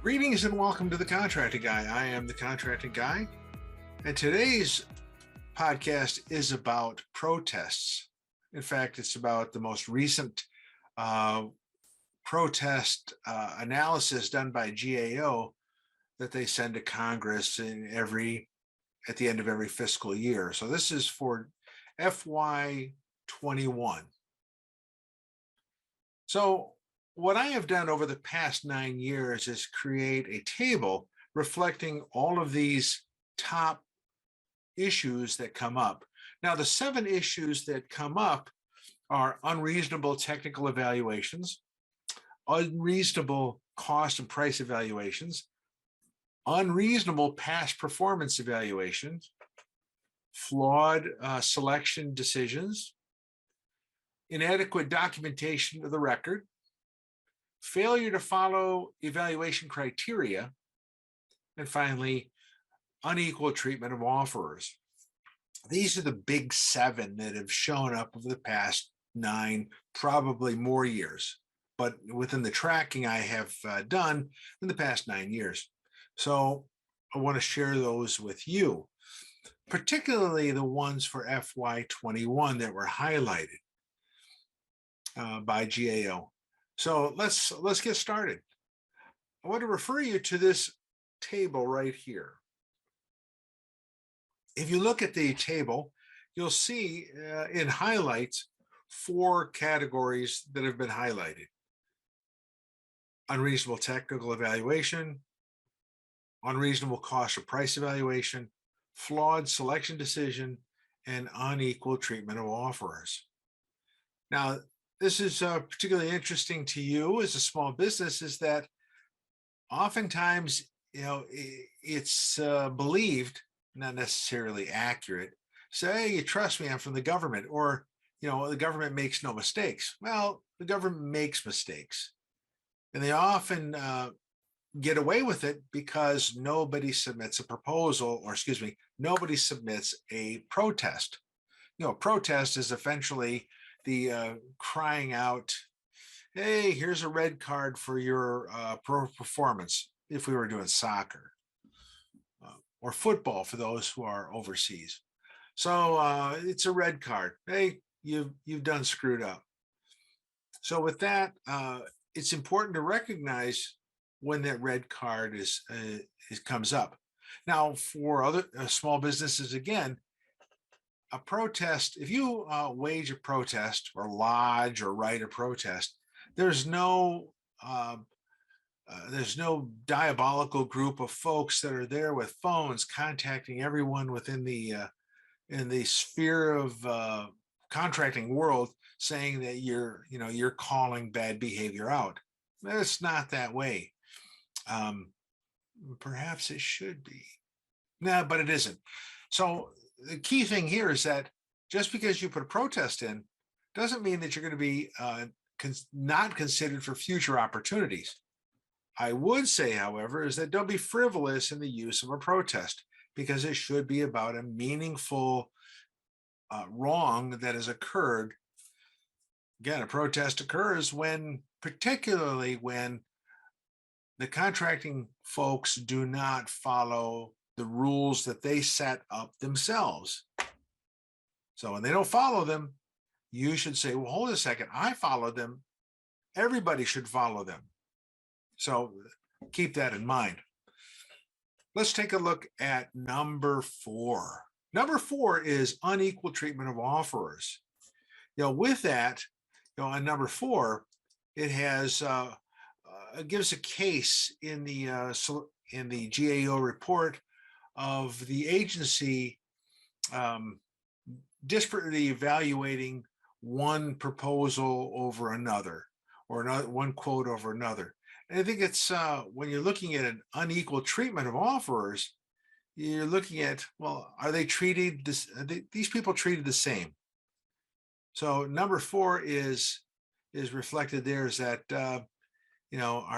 Greetings and welcome to The Contracting Guy. I am The Contracting Guy, and today's podcast is about protests. In fact, it's about the most recent protest analysis done by GAO that they send to Congress at the end of every fiscal year. So this is for FY21. So what I have done over the past 9 years is create a table reflecting all of these top issues that come up. Now, the 7 issues that come up are unreasonable technical evaluations, unreasonable cost and price evaluations, unreasonable past performance evaluations, flawed selection decisions, inadequate documentation of the record, failure to follow evaluation criteria, and finally, unequal treatment of offerers. These are the big 7 that have shown up over the past 9, probably more years, but within the tracking I have done in the past 9 years. So I want to share those with you, particularly the ones for FY21 that were highlighted by GAO. So let's get started. I want to refer you to this table right here. If you look at the table, you'll see in highlights 4 categories that have been highlighted: unreasonable technical evaluation, unreasonable cost or price evaluation, flawed selection decision, and unequal treatment of offerers. Now, this is particularly interesting to you as a small business, is that oftentimes, it's believed, not necessarily accurate, say, hey, you trust me, I'm from the government, or, the government makes no mistakes. Well, the government makes mistakes, and they often get away with it because nobody submits a proposal, or nobody submits a protest. Protest is essentially the crying out, hey, here's a red card for your performance, if we were doing soccer or football for those who are overseas. So it's a red card. Hey, you've done screwed up. So with that, it's important to recognize when that red card comes up. Now, for other small businesses, again, a protest, if you wage a protest or lodge or write a protest, there's no diabolical group of folks that are there with phones contacting everyone within the in the sphere of contracting world, saying that you're calling bad behavior out. It's not that way. Perhaps it should be. No, but it isn't. So the key thing here is that just because you put a protest in doesn't mean that you're going to be not considered for future opportunities. I would say, however, is that don't be frivolous in the use of a protest, because it should be about a meaningful wrong that has occurred. Again, a protest occurs particularly when the contracting folks do not follow the rules that they set up themselves. So when they don't follow them, you should say, well, hold a second, I followed them. Everybody should follow them. So keep that in mind. Let's take a look at number 4. Number 4 is unequal treatment of offerers. With that, on number 4, it has gives a case in the GAO report of the agency disparately evaluating one proposal over another, or one quote over another. And I think it's when you're looking at an unequal treatment of offerers, you're looking at, well, are they treated these people treated the same? So number 4 is reflected there, is that are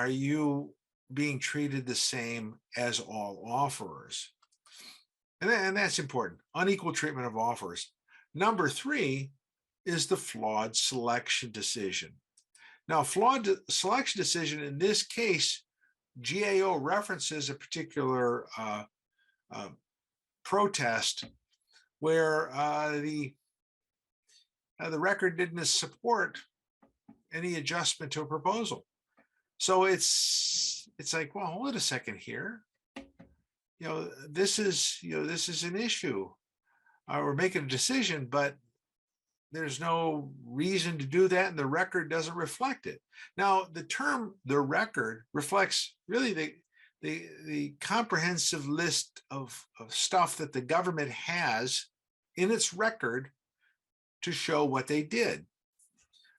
you being treated the same as all offerers? And that's important. Unequal treatment of offerers. Number 3 is the flawed selection decision. Now, flawed selection decision in this case GAO references a particular protest where the record didn't support any adjustment to a proposal. So it's like, well, hold a second here. This is an issue. We're making a decision, but there's no reason to do that, and the record doesn't reflect it. Now, the term "the record" reflects really the comprehensive list of stuff that the government has in its record to show what they did.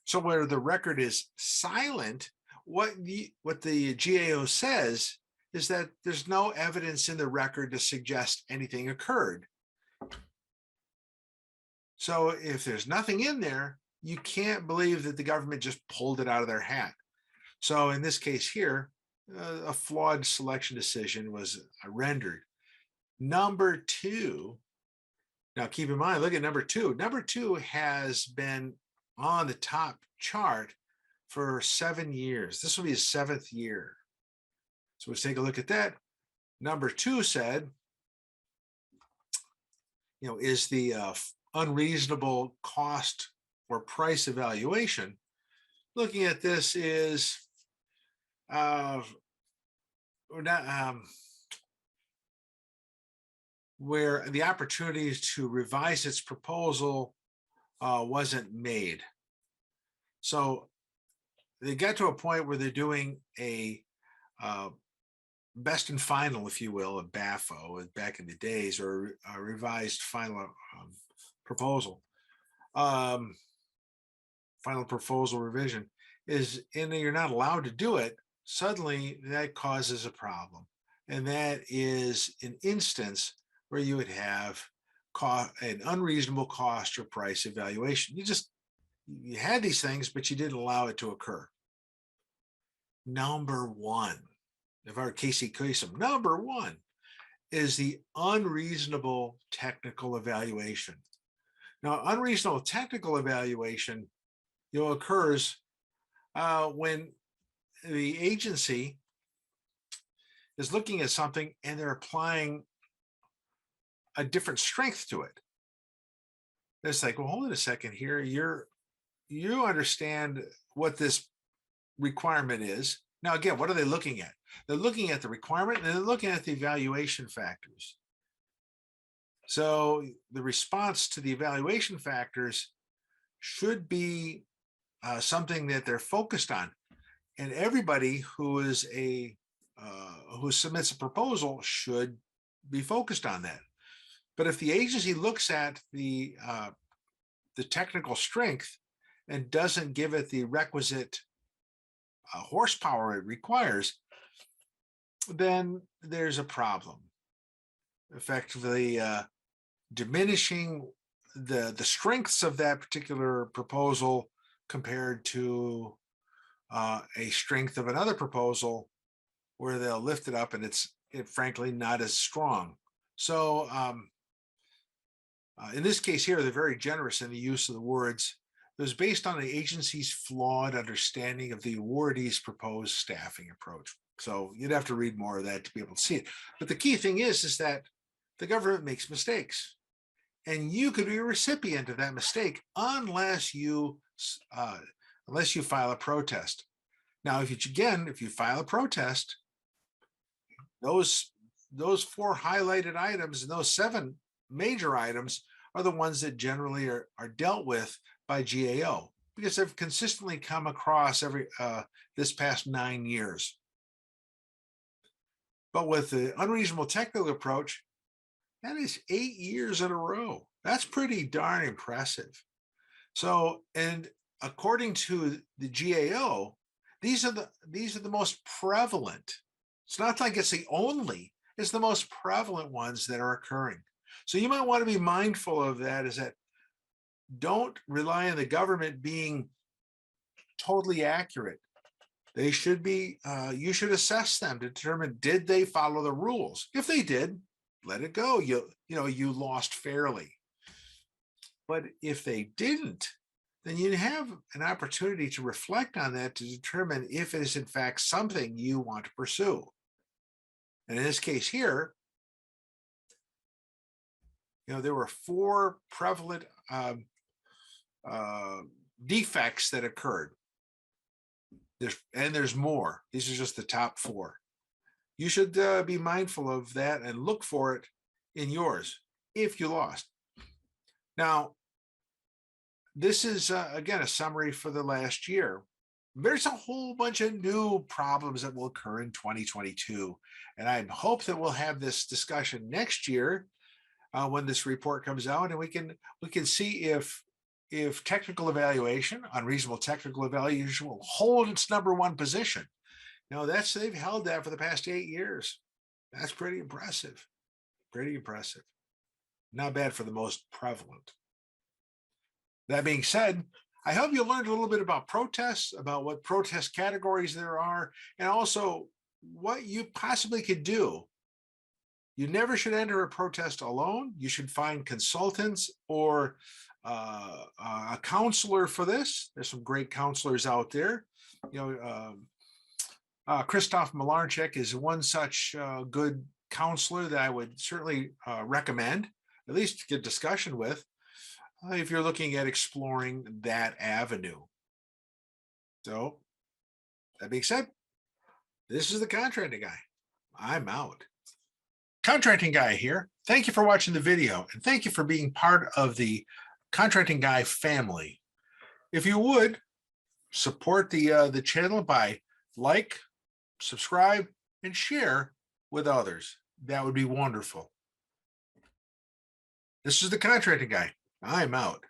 So where the record is silent, what the GAO says is that there's no evidence in the record to suggest anything occurred. So if there's nothing in there, you can't believe that the government just pulled it out of their hat. So in this case here, a flawed selection decision was rendered. Number two, now keep in mind, look at number two. Number two has been on the top chart for 7 years. This will be his 7th year. So let's take a look at that. Number two said, is the unreasonable cost or price evaluation. Looking at this is where the opportunity to revise its proposal wasn't made. So they got to a point where they're doing a best and final, if you will, a BAFO back in the days, or a revised final proposal. Final proposal revision is, and you're not allowed to do it. Suddenly that causes a problem. And that is an instance where you would have an unreasonable cost or price evaluation. You had these things, but you didn't allow it to occur. Number one, if our Casey Kasem, number one is the unreasonable technical evaluation. Now, unreasonable technical evaluation occurs when the agency is looking at something and they're applying a different strength to it. It's like, well, hold on a second here. You understand what this requirement is. Now, again, what are they looking at? They're looking at the requirement and they're looking at the evaluation factors. So the response to the evaluation factors should be something that they're focused on. And everybody who submits a proposal should be focused on that. But if the agency looks at the technical strength and doesn't give it the requisite horsepower it requires, then there's a problem. Effectively diminishing the strengths of that particular proposal compared to a strength of another proposal, where they'll lift it up and it's frankly not as strong. So in this case here, they're very generous in the use of the words. It was based on the agency's flawed understanding of the awardee's proposed staffing approach. So you'd have to read more of that to be able to see it. But the key thing is that the government makes mistakes, and you could be a recipient of that mistake unless you file a protest. Now, if you file a protest, those 4 highlighted items and those 7 major items are the ones that generally are dealt with by GAO, because they've consistently come across this past 9 years. But with the unreasonable technical approach, that is 8 years in a row. That's pretty darn impressive. So, and according to the GAO, these are the most prevalent. It's not like it's the only, it's the most prevalent ones that are occurring. So you might want to be mindful of that, is that don't rely on the government being totally accurate. They should be, you should assess them to determine, did they follow the rules? If they did, let it go. You lost fairly. But if they didn't, then you have an opportunity to reflect on that to determine if it is in fact something you want to pursue. And in this case here, there were 4 prevalent defects that occurred. There's more. These are just the top 4. You should be mindful of that and look for it in yours if you lost. Now, this is, again, a summary for the last year. There's a whole bunch of new problems that will occur in 2022. And I hope that we'll have this discussion next year when this report comes out, and we can see if technical evaluation, unreasonable technical evaluation, will hold its #1 position. They've held that for the past 8 years. That's pretty impressive. Pretty impressive. Not bad for the most prevalent. That being said, I hope you learned a little bit about protests, about what protest categories there are, and also what you possibly could do. You never should enter a protest alone. You should find consultants or a counselor for this. There's some great counselors out there. Christoph Malarchek is one such good counselor that I would certainly recommend, at least to get discussion with, if you're looking at exploring that avenue. So, that being said, this is the Contracting Guy. I'm out. Contracting Guy here. Thank you for watching the video, and thank you for being part of the Contracting Guy family. If you would, support the channel by like, subscribe, and share with others. That would be wonderful. This is the Contracting Guy. I'm out.